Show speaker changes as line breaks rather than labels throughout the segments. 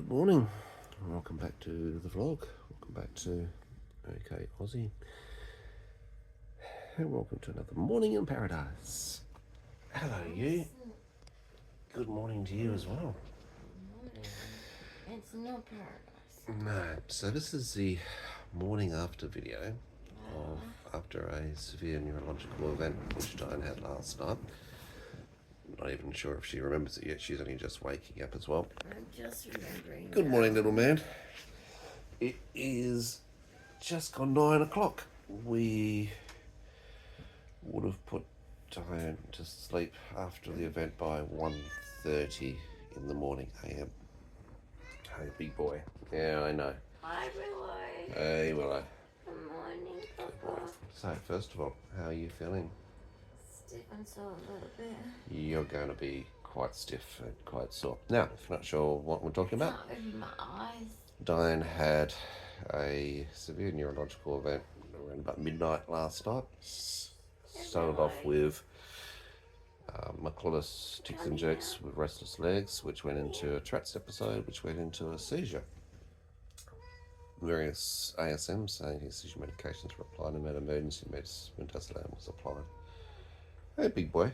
Good morning, welcome back to the vlog, welcome back to Ok Aussie, and welcome to another morning in paradise. Hello you, good morning to you as well.
Morning. It's not paradise.
No, so this is the morning after video of after a severe neurological event which Dyan had last night. Not even sure if she remembers it yet, she's only just waking up as well.
I'm just remembering.
Good morning, little man. It is just gone 9 o'clock. We would have put Dyan to sleep after the event by 1:30 in the morning AM. Hey, big boy. Yeah, I know.
Hi, Willow.
Hey, Willow.
Good morning, Papa.
So, first of all, how are you feeling?
Stiff and sore a little bit.
You're going to be quite stiff and quite sore. Now, if you're not sure what we're talking about,
Can't open my eyes.
Dyan had a severe neurological event around about midnight last night. Started off with McCullough's tics and jerks with restless legs, which went into a Tourette's episode, which went into a seizure. Various ASMs saying his seizure medications were applied and emergency medicine was applied. Hey, big boy.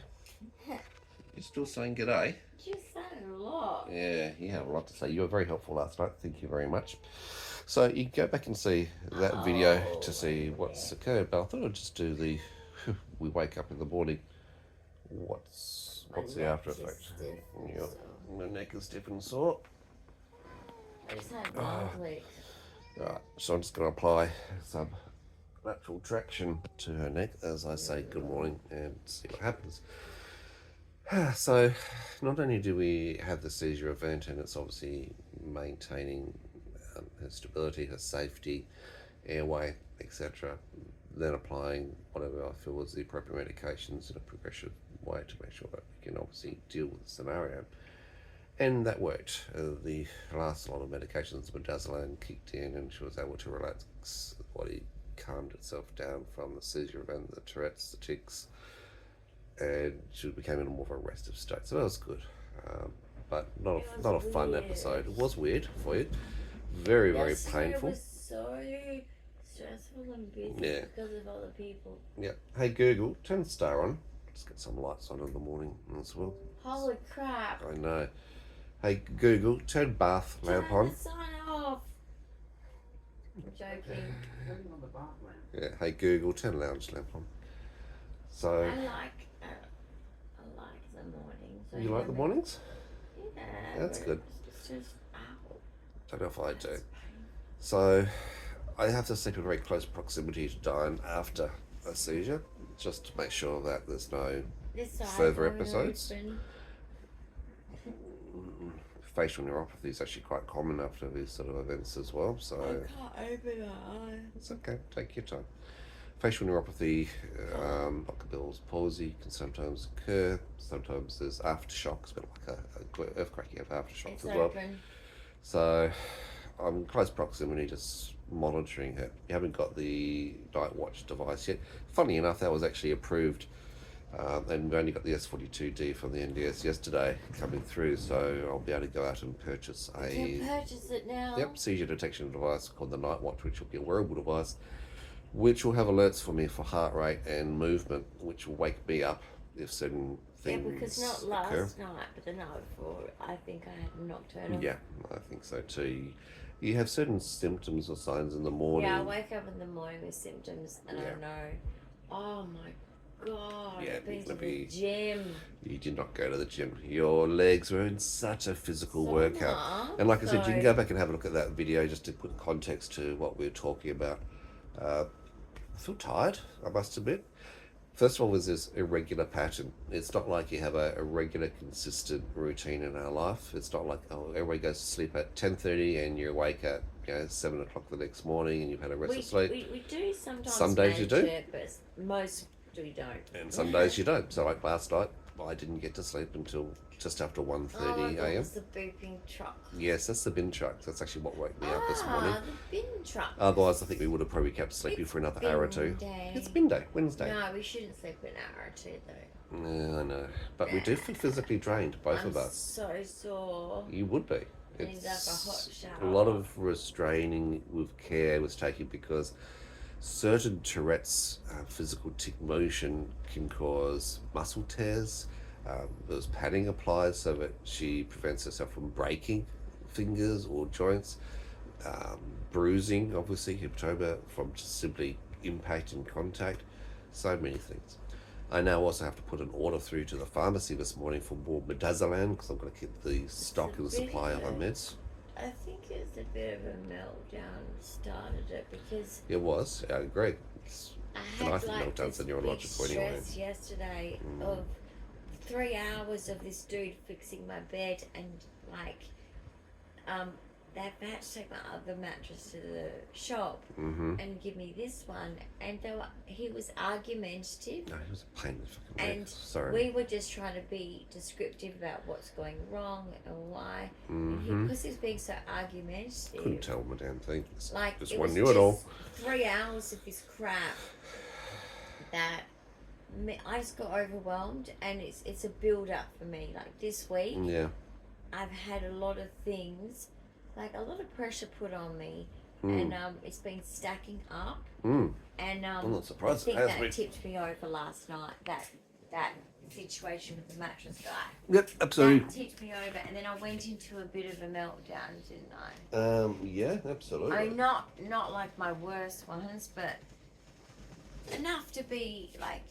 You're still saying g'day?
You said a lot.
Yeah, you have a lot to say. You were very helpful last night. Thank you very much. So you can go back and see that video to see what's occurred. But I thought I'd just do the we wake up in the morning. What's the after effect? My neck is stiff and sore.
I just had one click.
Right, so I'm just going to apply some lateral traction to her neck as I say good morning and see what happens. So not only do we have the seizure event, and it's obviously maintaining her stability, her safety, airway, etc., then applying whatever I feel was the appropriate medications in a progressive way to make sure that we can obviously deal with the scenario. And that worked. The last lot of medications, midazolam, kicked in, and she was able to relax. The body calmed itself down from the seizure event, the Tourette's, the tics, and she became in a more of a restive state. So that was good, but not a fun episode. It was weird for you, very painful.
It was so stressful and busy because of other people.
Yeah. Hey Google, turn the star on. Let's get some lights on in the morning as well.
Holy crap!
I know. Hey Google, turn bath lamp on.
Turn the sign off. I'm joking.
Yeah. Hey Google, turn lounge lamp on. So.
I like the mornings.
You like the mornings?
Yeah.
That's good.
It's just ow.
Don't know if I do. So I have to sleep in very close proximity to Dyan after a seizure, just to make sure that there's no further episodes. Facial neuropathy is actually quite common after these sort of events as well. So
I can't open my eyes.
It's okay. Take your time. Facial neuropathy, like a Bell's palsy, can sometimes occur. Sometimes there's aftershocks, but like a earthquake, you have aftershocks as well. So I'm in close proximity, just monitoring her. You haven't got the night watch device yet. Funny enough, that was actually approved, and we only got the S42D from the NDS yesterday coming through, so I'll be able to go out and purchase
You can purchase it now.
Yep, seizure detection device called the Night Watch, which will be a wearable device, which will have alerts for me for heart rate and movement, which will wake me up if certain things
Yeah, because not last
occur.
night, but the night before, I think I had nocturnal.
Yeah, I think so too. You have certain symptoms or signs in the morning.
Yeah, I wake up in the morning with symptoms, and I know, oh my god,
Yeah,
I've been to the gym.
You did not go to the gym. Your legs were in such a physical workout. And like I said, you can go back and have a look at that video just to put context to what we were talking about. I feel tired, I must admit. First of all, there's this irregular pattern. It's not like you have a regular, consistent routine in our life. It's not like, oh, everybody goes to sleep at 10:30 and you're awake at 7 o'clock the next morning and you've had a rest of sleep.
We do sometimes.
Some days you do.
It, but most we don't.
And some days you don't. So like last night, I didn't get to sleep until just after 1:30 a.m.
It's the beeping truck.
Yes, that's the bin truck. That's actually what woke me up this morning.
The bin truck.
Otherwise, I think we would have probably kept sleeping for another hour or two. It's bin day, Wednesday.
No, we shouldn't sleep an hour or two though.
Yeah, I know. But we do feel physically drained, both of us.
So sore.
You would be.
Ended up a hot shower.
A lot of restraining with care was taken because certain Tourette's physical tick motion can cause muscle tears. There was padding applied so that she prevents herself from breaking fingers or joints. Bruising, obviously, hepatoma from just simply impact and contact. So many things. I now also have to put an order through to the pharmacy this morning for more midazolam because I've got to keep the stock and the supply of my meds.
I think it's a bit of a meltdown started it because
it was. I agree.
I had like
meltdowns are neurological anyway.
Stress yesterday of 3 hours of this dude fixing my bed and like they've had to take my other mattress to the shop and give me this one, and he was argumentative.
No, he was a pain in the fucking neck.
And
sorry.
we were just trying to be descriptive about what's going wrong and why. And because he was being so argumentative.
Couldn't tell him a damn thing.
Like,
just
it
one
was
knew it all.
3 hours of this crap that I just got overwhelmed, and it's a build up for me. Like this week, I've had a lot of things. Like a lot of pressure put on me, and it's been stacking up. And
I'm not surprised.
I think that tipped me over last night. That situation with the mattress guy.
Yep, absolutely.
That tipped me over, and then I went into a bit of a meltdown, didn't I?
Yeah, absolutely.
I mean, not like my worst ones, but enough to be like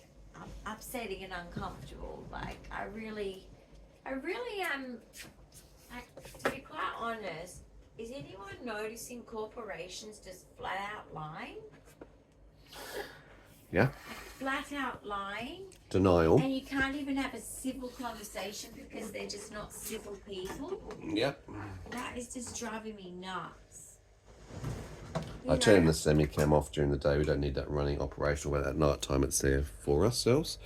upsetting and uncomfortable. Like I really am. Like, to be quite honest. Is anyone noticing corporations just flat out lying?
Yeah.
Flat out lying.
Denial.
And you can't even have a civil conversation because they're just not civil people.
Yep.
That is just driving me nuts.
I turn the semi-cam off during the day. We don't need that running operational, but at night time it's there for ourselves.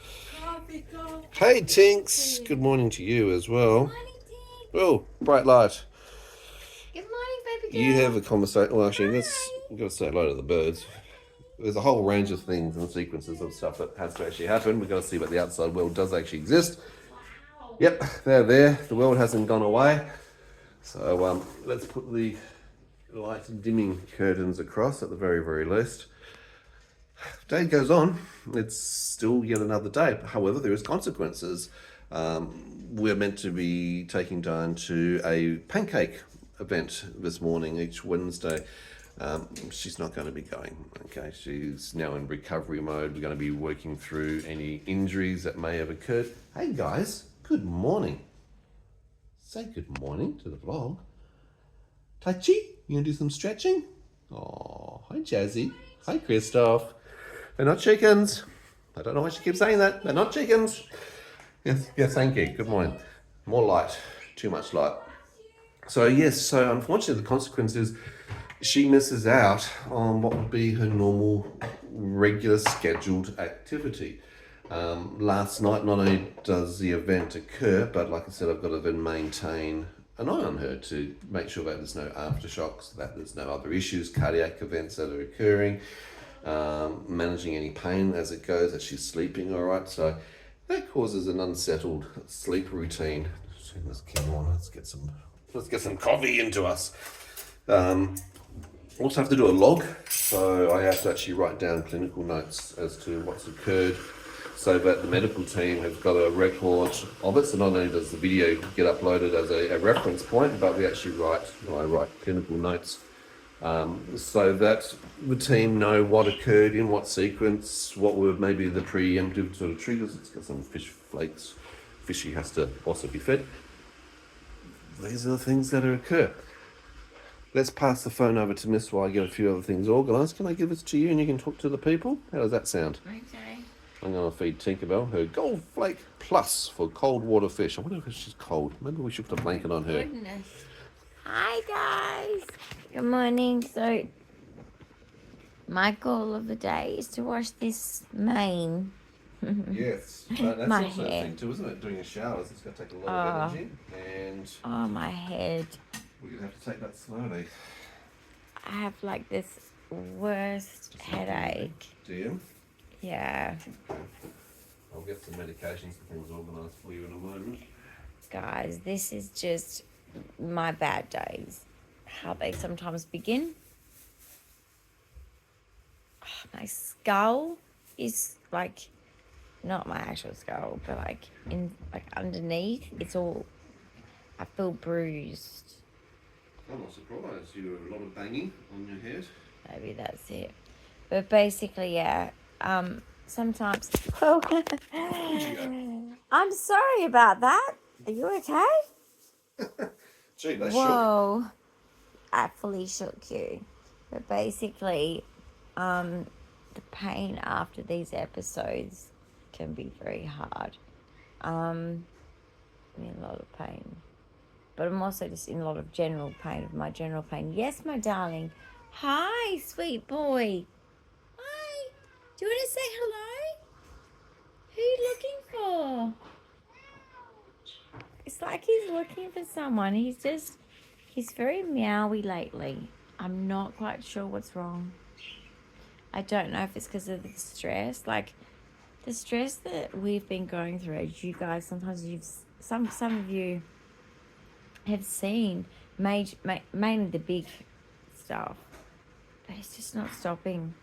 Hey Tinks, good morning to you as well.
Good morning, Tinks.
Oh, bright light.
Good morning, baby girl.
You have a conversation. Well, actually, we've got to say hello to the birds. There's a whole range of things and sequences of stuff that has to actually happen. We've got to see what the outside world does actually exist.
Wow.
Yep, they're there. The world hasn't gone away. So let's put the light dimming curtains across at the very, very least. Day goes on. It's still yet another day. However, there is consequences. We're meant to be taking Dyan to a pancake event this morning each Wednesday. She's not going to be going. Okay, she's now in recovery mode. We're going to be working through any injuries that may have occurred. Hey guys, good morning. Say good morning to the vlog. Tai Chi, you gonna do some stretching? Oh, hi Jazzy. Hi Christoph. They're not chickens. I don't know why she keeps saying that. They're not chickens. Yes, thank you. Good morning. More light. Too much light. So unfortunately the consequence is she misses out on what would be her normal, regular scheduled activity. Last night, not only does the event occur, but like I said, I've got to then maintain an eye on her to make sure that there's no aftershocks, that there's no other issues, cardiac events that are occurring, managing any pain as it goes, that she's sleeping all right. So that causes an unsettled sleep routine. Turn this camera on. Let's get some coffee into us. Also have to do a log, so I have to actually write down clinical notes as to what's occurred, so that the medical team have got a record of it. So not only does the video get uploaded as a reference point, but we actually I write clinical notes, so that the team know what occurred in what sequence, what were maybe the preemptive sort of triggers. Let's get some fish flakes. Fishy has to also be fed. These are the things that occur. Let's pass the phone over to Miss while I get a few other things organised. Can I give this to you and you can talk to the people? How does that sound?
Okay.
I'm going to feed Tinkerbell her Gold Flake Plus for cold water fish. I wonder if she's cold. Maybe we should put a blanket on her.
Goodness. Hi guys. Good morning. So my goal of the day is to wash this mane.
Yes, that's
My
also
hair.
a thing too, isn't it? Doing a shower, it's going to take a lot of energy, and
Oh, my head.
we're going to have to take that slowly.
I have like this worst headache.
Do you?
Yeah.
I'll get some medications and things organised for you in a moment.
Guys, this is just my bad days, how they sometimes begin. My skull is like, not my actual skull, but like underneath, it's all, I feel bruised.
I'm not surprised. You have a lot of banging on your head.
Maybe that's it. But basically, yeah. Sometimes. I'm sorry about that. Are you okay?
Gee, they shook.
Whoa. I fully shook you. But basically, the pain after these episodes can be very hard. I'm in a lot of pain. But I'm also just in a lot of general pain, of my general pain. Yes, my darling. Hi, sweet boy. Hi. Do you want to say hello? Who are you looking for? It's like he's looking for someone. He's very meowy lately. I'm not quite sure what's wrong. I don't know if it's because of the stress. Like, the stress that we've been going through, as you guys, sometimes some of you have seen, mainly the big stuff. But it's just not stopping.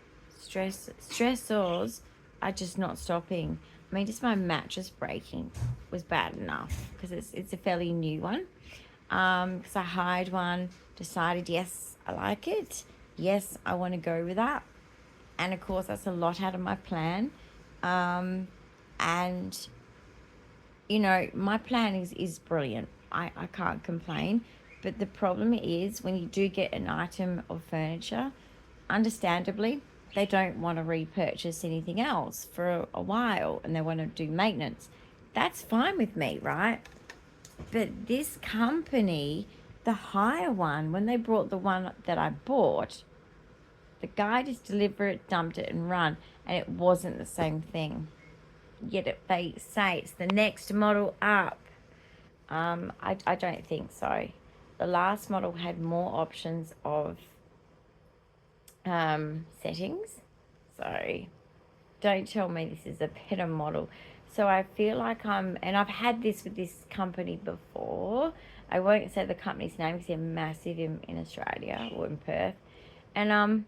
Stressors are just not stopping. I mean, just my mattress breaking was bad enough because it's a fairly new one. Because I hired one, decided, yes, I like it. Yes, I want to go with that. And of course, that's a lot out of my plan. And, you know, my plan is brilliant. I can't complain. But the problem is when you do get an item of furniture, understandably, they don't want to repurchase anything else for a while and they want to do maintenance. That's fine with me, right? But this company, the higher one, when they brought the one that I bought, the guy just delivered it, dumped it, and run, and it wasn't the same thing. Yet they say it's the next model up. I don't think so. The last model had more options of settings. So don't tell me this is a better model. So I feel like and I've had this with this company before. I won't say the company's name because they're massive in Australia or in Perth. And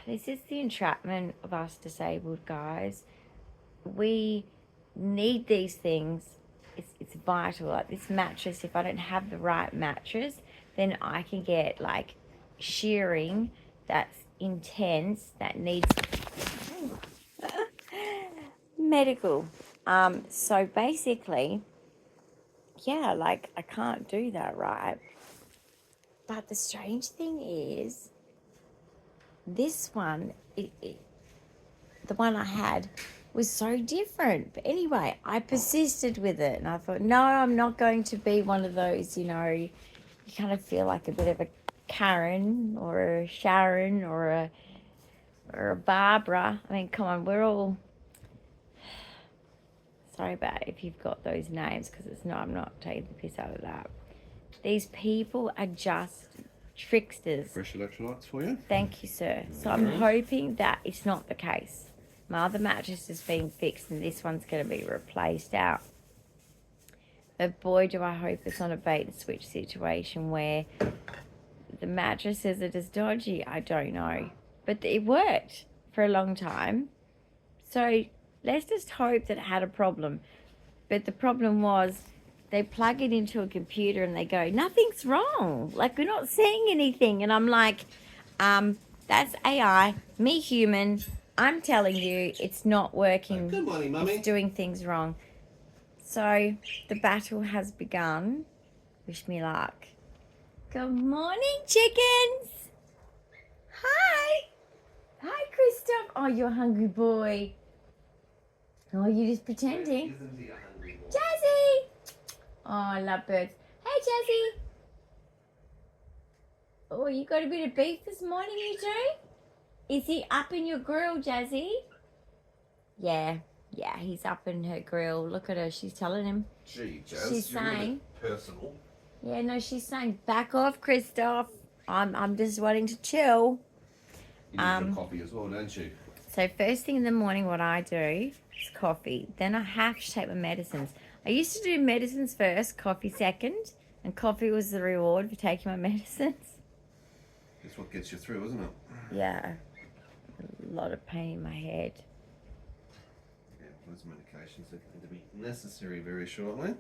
this is the entrapment of us disabled guys. We need these things. It's vital. Like this mattress, if I don't have the right mattress, then I can get like shearing that's intense, that needs medical. So basically, yeah, like I can't do that, right? But the strange thing is, this one, the one I had, was so different. But anyway, I persisted with it, and I thought, no, I'm not going to be one of those, you know, you kind of feel like a bit of a Karen or a Sharon or a Barbara. I mean, come on, we're all, sorry about if you've got those names, because I'm not taking the piss out of that. These people are just tricksters.
Fresh electrolytes for you.
Thank you, sir. So I'm hoping that it's not the case. My other mattress is being fixed and this one's going to be replaced out. But boy, do I hope it's not a bait and switch situation where the mattresses are just dodgy. I don't know. But it worked for a long time. So let's just hope that it had a problem. But the problem was they plug it into a computer and they go, nothing's wrong. Like, we're not seeing anything. And I'm like, that's AI, me human. I'm telling you, it's not working.
Good morning, Mummy.
It's doing things wrong. So the battle has begun. Wish me luck. Good morning, chickens. Hi. Hi, Christoph. Oh, you're a hungry boy. Oh, you're just pretending.
Isn't he a hungry boy?
Jazzy. Oh, I love birds. Hey, Jazzy. Oh, you got a bit of beef this morning, you do? Is he up in your grill, Jazzy? Yeah, he's up in her grill. Look at her. She's telling him.
Gee, Jazz,
She's
you're
saying.
a bit personal.
Yeah, no, she's saying, back off, Christoph. I'm just wanting to chill.
You need your coffee as well, don't you?
So first thing in the morning, what I do is coffee. Then I have to take my medicines. I used to do medicines first, coffee second, And coffee was the reward for taking my medicines.
It's what gets you through, isn't it?
Yeah. A lot of pain in my head.
Yeah, those medications are going to be necessary very shortly.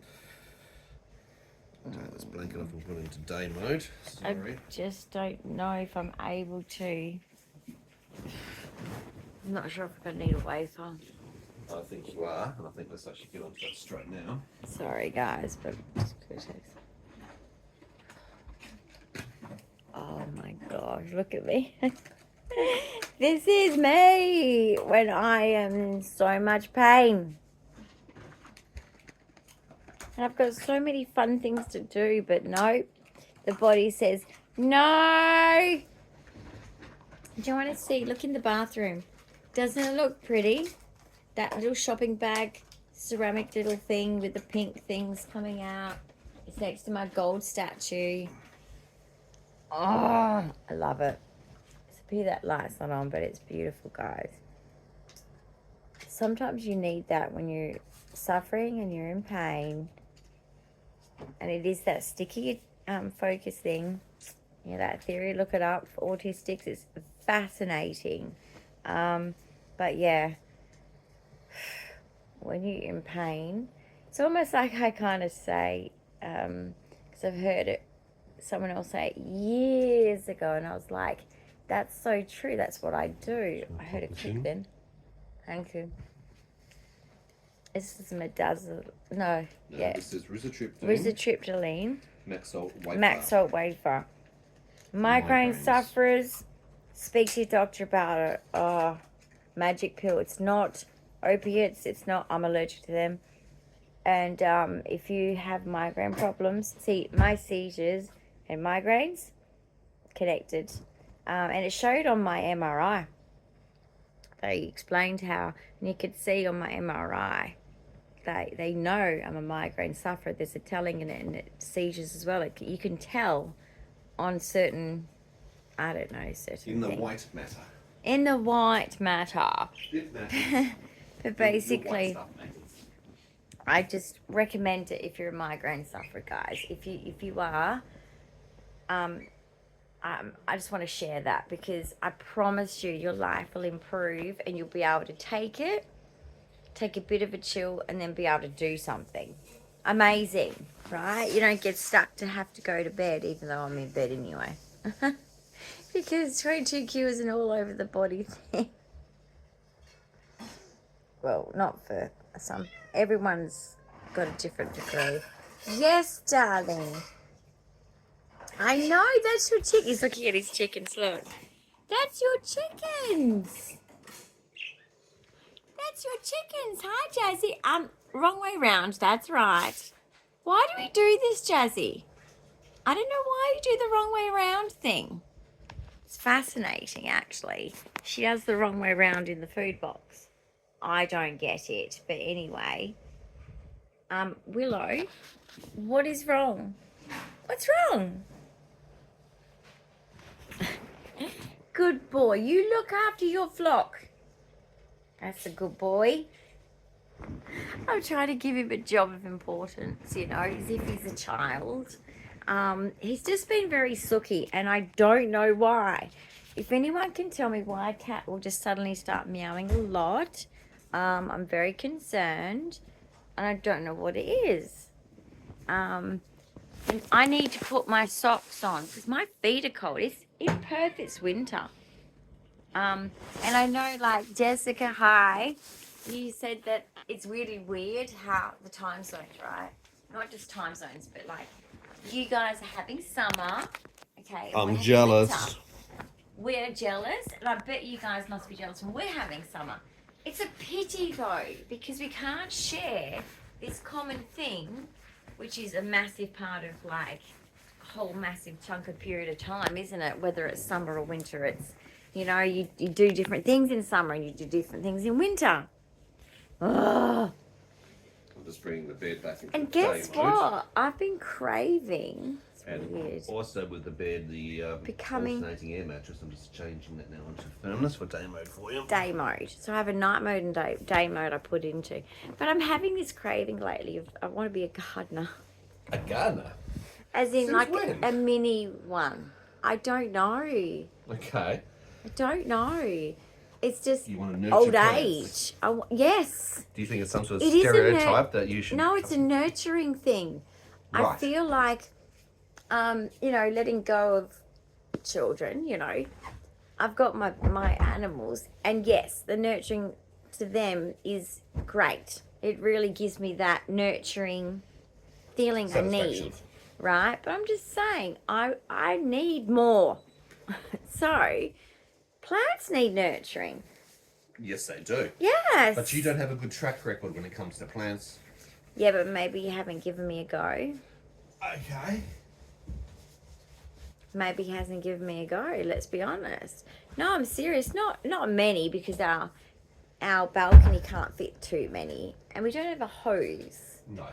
I'll take this blanket off and put it into day mode. Sorry.
I just don't know if I'm able to. I'm not sure if I'm going to need a wafer.
I think you are, and I think let's actually get onto that straight now.
Sorry guys, but oh my gosh, look at me. This is me when I am in so much pain. And I've got so many fun things to do, but no, the body says, no. Do you want to see? Look in the bathroom. Doesn't it look pretty? That little shopping bag, ceramic little thing with the pink things coming out. It's next to my gold statue. Oh, I love it. It's a pity that light's not on, but it's beautiful, guys. Sometimes you need that when you're suffering and you're in pain. And it is that sticky focus thing. Yeah, that theory, look it up for autistics. It's fascinating. But yeah, when you're in pain, it's almost like I kind of say, because I've heard it, someone else say it years ago, and I was like, that's so true. That's what I do. I heard it click then. Thank you. This is midazolam. No, yeah.
This is rizatriptyline.
Rizatriptyline.
Max salt wafer.
Max salt wafer. Migraine sufferers, speak to your doctor about it. Oh, magic pill. It's not opiates. It's not. I'm allergic to them. And if you have migraine problems, see, my seizures and migraines connected, and it showed on my MRI. They explained how, and you could see on my MRI. They know I'm a migraine sufferer. There's a telling in it, and seizures as well. You can tell on certain, I don't know, certain
in the
things.
white matter.
In the white matter.
It matters.
But basically,
The white stuff matters.
I just recommend it if you're a migraine sufferer, guys. If you are, I just want to share that because I promise you your life will improve and you'll be able to take it, take a bit of a chill, and then be able to do something amazing, right? You don't get stuck to have to go to bed, even though I'm in bed anyway. Because 22Q is an all over the body thing. Well, not for some. Everyone's got a different degree. Yes, darling. I know, that's your chicken. He's looking at his chickens, look. That's your chickens. That's your chickens. Hi, Jazzy. Wrong way round. That's right. Why do we do this, Jazzy? I don't know why you do the wrong way round thing. It's fascinating, actually. She does the wrong way round in the food box. I don't get it. But anyway, Willow, what is wrong? What's wrong? Good boy. You look after your flock. That's a good boy. I'm trying to give him a job of importance, you know, as if he's a child. He's just been very sooky, and I don't know why. If anyone can tell me why a cat will just suddenly start meowing a lot, I'm very concerned, and I don't know what it is. And I need to put my socks on because my feet are cold. It's in Perth, it's winter. And I know, like, Jessica, hi, you said that it's really weird how the time zones, right? Not just time zones, but, like, you guys are having summer, okay?
I'm jealous.
Winter. We're jealous, and I bet you guys must be jealous when we're having summer. It's a pity, though, because we can't share this common thing, which is a massive part of, like, a whole massive chunk of period of time, isn't it? Whether it's summer or winter, it's, you know, you do different things in summer and you do different things in winter. Ugh.
I'm just bringing the bed back into
And
the
guess
day mode.
what? I've been craving. It's
And
weird.
also with the bed, the alternating air mattress, I'm just changing that now into firmness for day mode for you.
Day mode. So I have a night mode and day mode I put into. But I'm having this craving lately of I want to be a gardener.
A gardener?
As in
Since
like
when?
a mini one. I don't know.
Okay.
I don't know. It's just
You want to nurture
old
plants.
age. Yes.
Do you think it's some sort of
It is
stereotype that you should?
No, it's a nurturing thing.
Right.
I feel like, letting go of children, I've got my animals, and yes, the nurturing to them is great. It really gives me that nurturing feeling I need, right? But I'm just saying, I need more. So, plants need nurturing.
Yes, they do.
Yes.
But you don't have a good track record when it comes to plants.
Yeah, but maybe you haven't given me a go.
Okay.
Maybe he hasn't given me a go, let's be honest. No, I'm serious. Not many, because our balcony can't fit too many. And we don't have a hose.
No.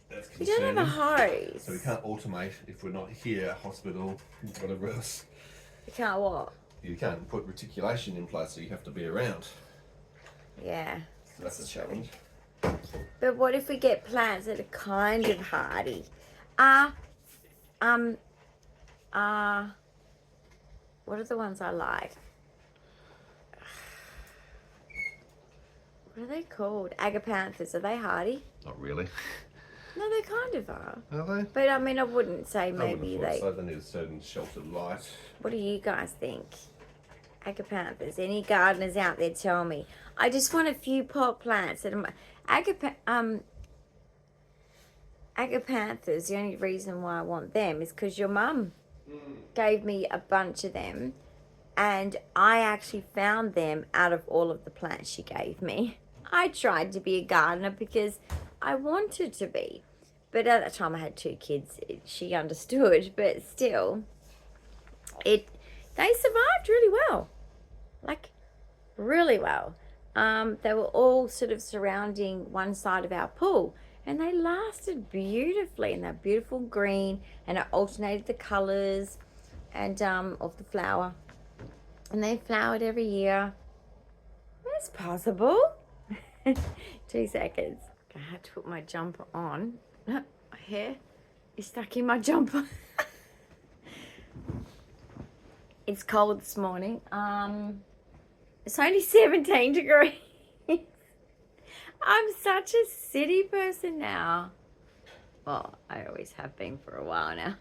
That's
We
concerning.
don't have a hose.
So we can't automate if we're not here, hospital, whatever else.
We can't what?
You can't put reticulation in place, so you have to be around.
Yeah.
So that's a challenge.
But what if we get plants that are kind of hardy? What are the ones I like? What are they called? Agapanthus. Are they hardy?
Not really.
No, they kind of are.
Are they?
But I mean, I wouldn't say
I
maybe
wouldn't have
they.
thought so. They need a certain sheltered light.
What do you guys think? Agapanthus. Any gardeners out there, tell me. I just want a few pot plants. Agapanthus, the only reason why I want them is because your mum gave me a bunch of them, and I actually found them out of all of the plants she gave me. I tried to be a gardener because I wanted to be, but at that time I had 2 kids. She understood, but still, they survived really well, like really well. They were all sort of surrounding one side of our pool, and they lasted beautifully, and they're beautiful green, and I alternated the colours and of the flower, and they flowered every year. It's possible. 2 seconds. I had to put my jumper on. My hair is stuck in my jumper. It's cold this morning. It's only 17 degrees. I'm such a city person now. Well, I always have been for a while now.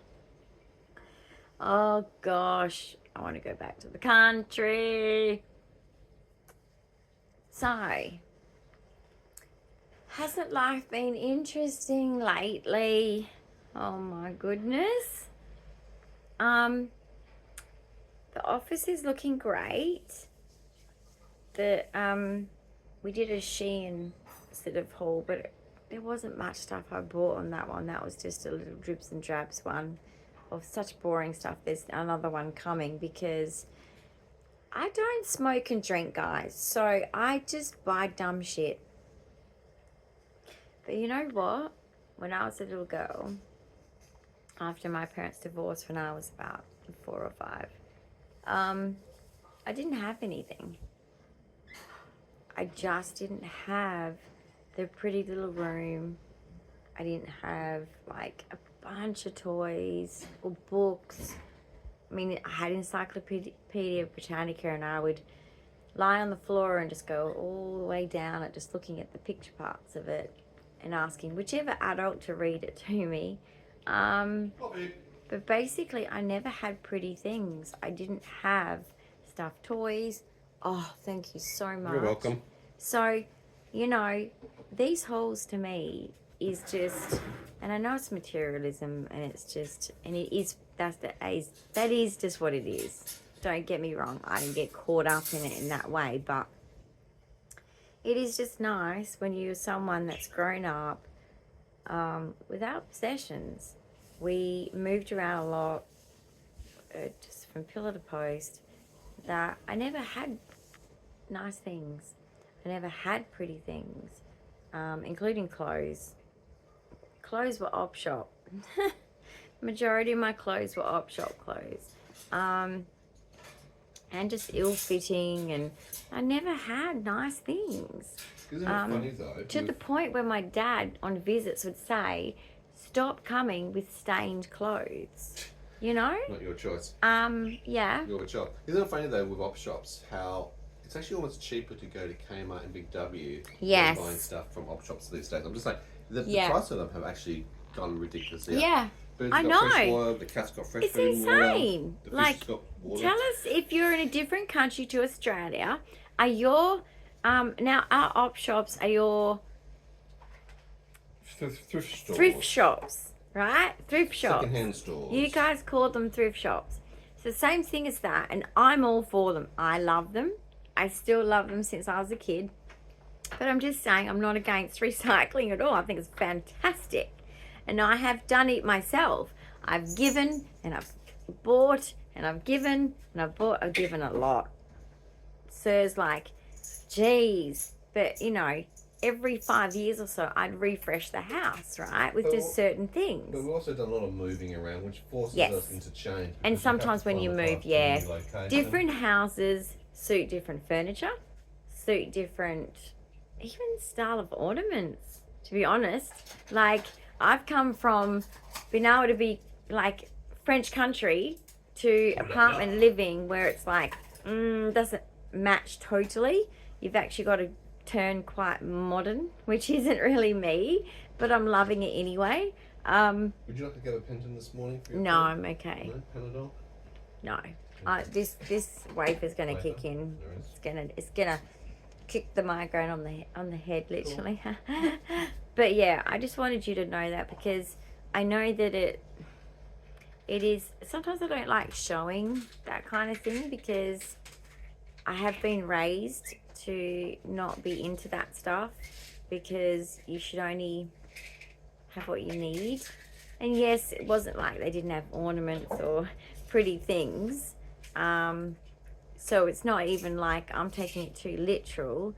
Oh gosh, I want to go back to the country. So, hasn't life been interesting lately? Oh my goodness. The office is looking great. We did a Shein sort of haul, but there wasn't much stuff I bought on that one. That was just a little drips and drabs one of such boring stuff. There's another one coming because I don't smoke and drink, guys. So I just buy dumb shit. But you know what? When I was a little girl, after my parents divorced when I was about 4 or 5, I didn't have anything. I just didn't have the pretty little room. I didn't have like a bunch of toys or books. I mean, I had Encyclopedia Britannica, and I would lie on the floor and just go all the way down at just looking at the picture parts of it and asking whichever adult to read it to me. But basically, I never had pretty things. I didn't have stuffed toys. Oh, thank you so much.
You're welcome.
So, these hauls to me is just, and I know it's materialism, and it's just, and it is, that is just what it is. Don't get me wrong, I didn't get caught up in it in that way, but it is just nice when you're someone that's grown up without possessions. We moved around a lot, just from pillar to post, that I never had nice things. I never had pretty things, including clothes. Clothes were op shop. Majority of my clothes were op shop clothes. And just ill-fitting, and I never had nice things.
Isn't it funny though?
To the point where my dad on visits would say, stop coming with stained clothes. You know?
Not your choice.
Yeah.
Your choice. Isn't it funny though with op shops how it's actually almost cheaper to go to Kmart and Big W
Yes.
than buying stuff from op shops these days? I'm just like the
Yeah.
price of them have actually gone ridiculously up.
Yeah.
Birds
I
got
know.
fresh water, the cat's got fresh
It's
food and
insane.
water, the
Like,
fish got water.
tell us if you're in a different country to Australia, are your now our op shops are your
Thrift stores.
thrift shops, right? Thrift shops.
Second-hand stores.
You guys call them thrift shops. So same thing as that, and I'm all for them. I love them. I still love them since I was a kid. But I'm just saying I'm not against recycling at all. I think it's fantastic. And I have done it myself. I've given and I've bought and I've given and I've bought. I've given a lot. Sir's like, geez. But, you know, every 5 years or so, I'd refresh the house, right? With just certain things.
But we've also done a lot of moving around, which forces
Yes.
us into change.
And
because
sometimes when you
have to find
move,
a
yeah,
new location.
different houses suit different furniture, suit different, even style of ornaments, to be honest. Like, I've come from being able to be like French country to apartment living where it's like, doesn't match totally. You've actually got to turn quite modern, which isn't really me, but I'm loving it anyway.
Would you like to get a Penton this morning? For your
No,
food?
I'm okay.
No? Panadol?
No, this wafer's gonna kick in.
There is.
It's gonna kick the migraine on the head, literally. But yeah, I just wanted you to know that because I know that it is. Sometimes I don't like showing that kind of thing because I have been raised to not be into that stuff because you should only have what you need. And yes, it wasn't like they didn't have ornaments or pretty things. So it's not even like I'm taking it too literal,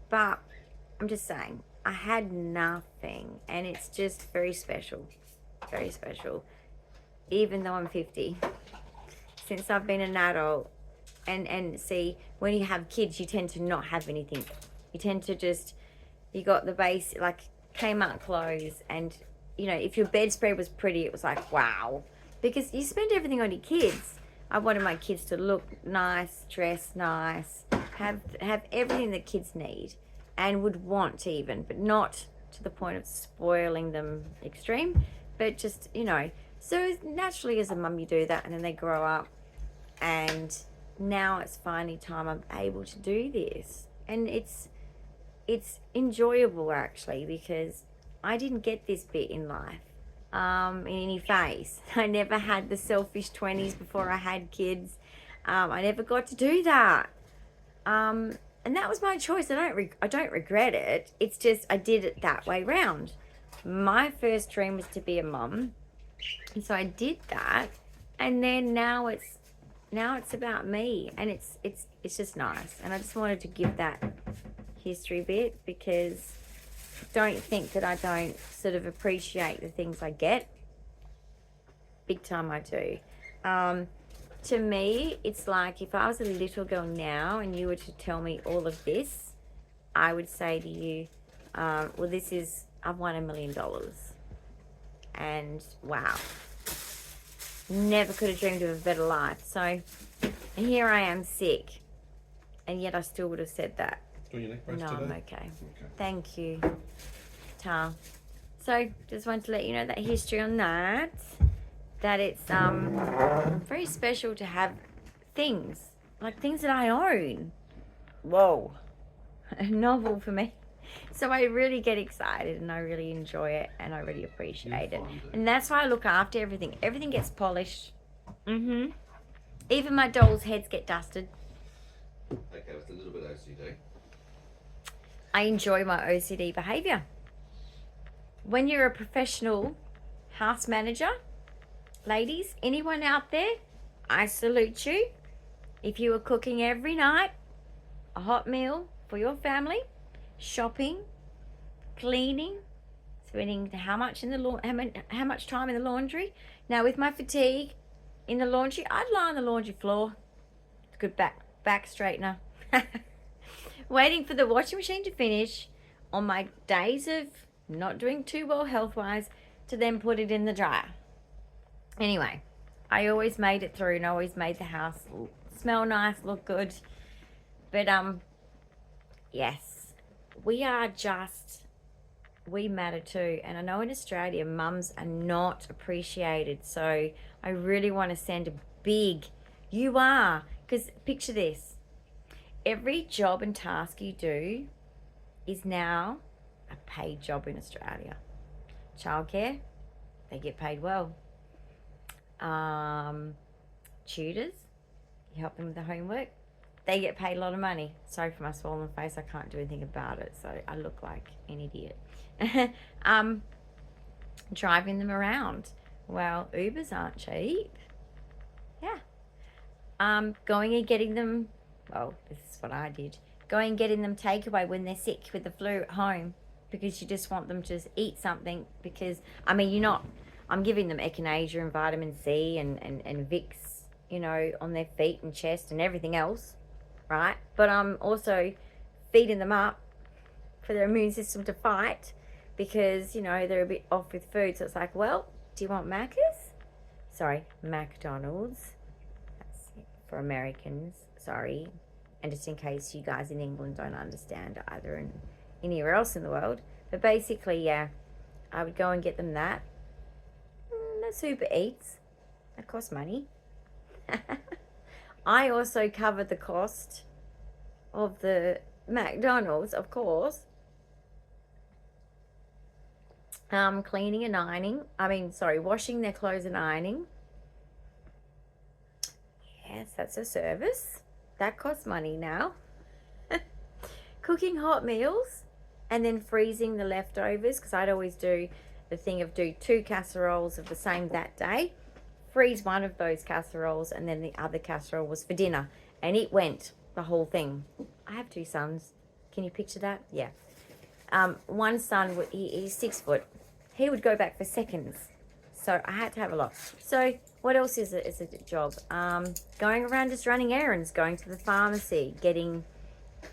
but I'm just saying I had nothing and it's just very special, very special. Even though I'm 50, since I've been an adult, and see, when you have kids, you tend to not have anything. You tend to just, you got the base, like Kmart clothes, and you know, if your bedspread was pretty, it was like, wow. Because you spend everything on your kids. I wanted my kids to look nice, dress nice, have everything that kids need and would want even, but not to the point of spoiling them extreme, but just, you know. So naturally as a mum you do that and then they grow up and now it's finally time I'm able to do this. And it's enjoyable actually because I didn't get this bit in life. In any phase. I never had the selfish 20s before I had kids. I never got to do that. And that was my choice. I don't regret it. It's just I did it that way round. My first dream was to be a mum. And so I did that. And then now it's about me and it's just nice. And I just wanted to give that history bit because don't think that I don't sort of appreciate the things I get. Big time I do. To me, it's like if I was a little girl now and you were to tell me all of this, I would say to you, well, I've won $1 million. And wow. Never could have dreamed of a better life. So here I am sick. And yet I still would have said that.
Doing your neck brace
No,
today?
I'm okay. Thank you, Ta. So, just wanted to let you know that history on that. That it's very special to have things. Like things that I own. Whoa. Novel for me. So I really get excited and I really enjoy it and I really appreciate it. And that's why I look after everything. Everything gets polished. Even my dolls' heads get dusted.
Okay, with a little bit of OCD.
I enjoy my OCD behaviour. When you're a professional house manager, ladies, anyone out there, I salute you. If you are cooking every night, a hot meal for your family, shopping, cleaning, spending how much in the how much time in the laundry. Now with my fatigue in the laundry, I'd lie on the laundry floor. It's a good back straightener. Waiting for the washing machine to finish on my days of not doing too well health-wise, to then put it in the dryer. Anyway, I always made it through and always made the house smell nice, look good. But yes, we matter too. And I know in Australia, mums are not appreciated. So I really want to send a big, you are. Because picture this. Every job and task you do is now a paid job in Australia. Childcare, they get paid well. Tutors, you help them with the homework, they get paid a lot of money. Sorry for my swollen face, I can't do anything about it, so I look like an idiot. Driving them around, well, Ubers aren't cheap. Yeah. Going and getting them, well, this is what I did, going and getting them takeaway when they're sick with the flu at home, because you just want them to eat something, because I mean, I'm giving them echinacea and vitamin C and Vicks, you know, on their feet and chest and everything else, right? But I'm also feeding them up for their immune system to fight, because, you know, they're a bit off with food. So it's like, well, do you want Macca's? Sorry, McDonald's. That's for Americans, sorry. And just in case you guys in England don't understand either, and anywhere else in the world. But basically, yeah, I would go and get them that. That's Uber Eats. That costs money. I also cover the cost of the McDonald's, of course. Cleaning and ironing. Washing their clothes and ironing. Yes, that's a service. That costs money now. Cooking hot meals and then freezing the leftovers, because I'd always do the thing of do 2 casseroles of the same that day, freeze one of those casseroles, and then the other casserole was for dinner, and it went the whole thing. I have 2 sons. Can you picture that? Yeah. One son, he's 6 foot. He would go back for seconds, so I had to have a lot. So what else is a job? Going around just running errands, going to the pharmacy, getting,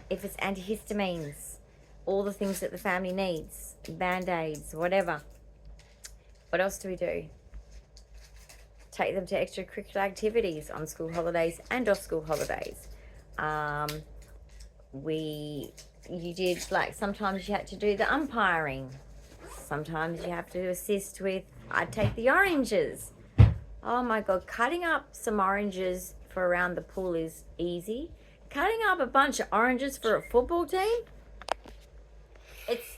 if it's antihistamines, all the things that the family needs, Band-Aids, whatever. What else do we do? Take them to extracurricular activities on school holidays and off school holidays. You did, like, sometimes you had to do the umpiring. Sometimes you have to assist with, I'd take the oranges. Oh my God, cutting up some oranges for around the pool is easy. Cutting up a bunch of oranges for a football team?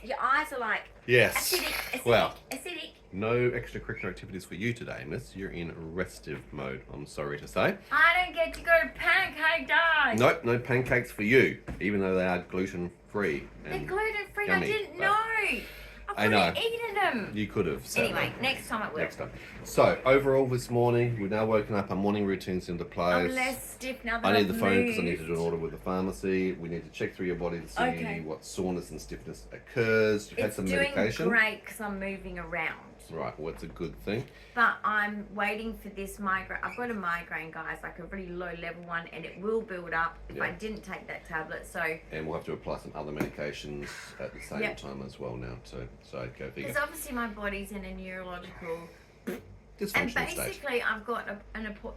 Your eyes are like,
yes.
acidic.
No extracurricular activities for you today, miss. You're in restive mode, I'm sorry to say.
I don't get to go to pancake day.
Nope, no pancakes for you, even though they are gluten-free.
They're gluten-free,
yummy,
I didn't know. I could have eaten them.
You could have.
Anyway, next time it will.
Next time. So, overall this morning, we've now woken up, our morning routine's into place.
I'm less stiff now that
I need
I've
the phone because I
moved.
need to do an order with the pharmacy. We need to check through your body to see what soreness and stiffness occurs. You've had some medication.
It's doing great because I'm moving around.
Right, well, it's a good thing.
But I'm waiting for this migraine. I've got a migraine, guys, like a really low level one, and it will build up if I didn't take that tablet. So. And
we'll have to apply some other medications at the same time as well now. So go figure.
Because obviously my body's in a neurological.
And
basically,
state.
I've got a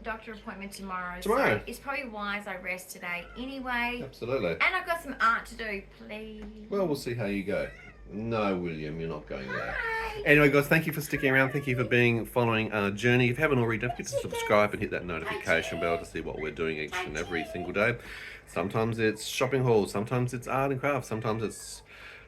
doctor appointment tomorrow.
Tomorrow.
So it's probably wise I rest today anyway.
Absolutely.
And I've got some art to do, please.
Well, we'll see how you go. No, William, you're not going there.
Hi.
Anyway, guys, thank you for sticking around. Thank you for following our journey. If you haven't already, don't forget to subscribe and hit that notification bell to see what we're doing each and every single day. Sometimes it's shopping hauls. Sometimes it's art and crafts. Sometimes it's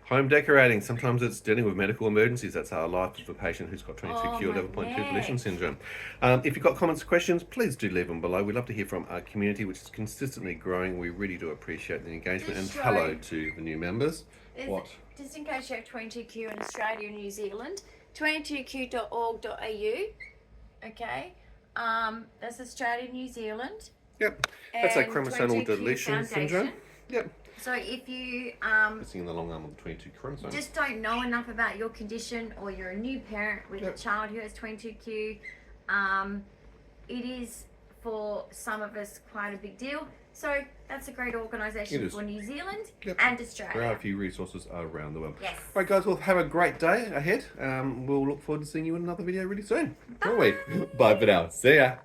home decorating. Sometimes it's dealing with medical emergencies. That's our life of a patient who's got 22q level 0.2 deletion syndrome. If you've got comments or questions, please do leave them below. We'd love to hear from our community, which is consistently growing. We really do appreciate the engagement. And hello to the new members. What?
Just in case you have 22q in Australia and New Zealand, 22q.org.au. Okay, that's Australia, New Zealand.
Yep, that's a chromosomal deletion syndrome. Yep.
So if you
missing the long arm of the 22 chromosomes.
Just don't know enough about your condition, or you're a new parent with a child who has 22q, it is for some of us quite a big deal. So that's a great organisation
It is.
for New Zealand
Yep.
and
There
Australia.
are a few resources around the world.
Yes.
Right, guys, well, have a great day ahead. We'll look forward to seeing you in another video really soon. Can't we? Bye for now. See ya.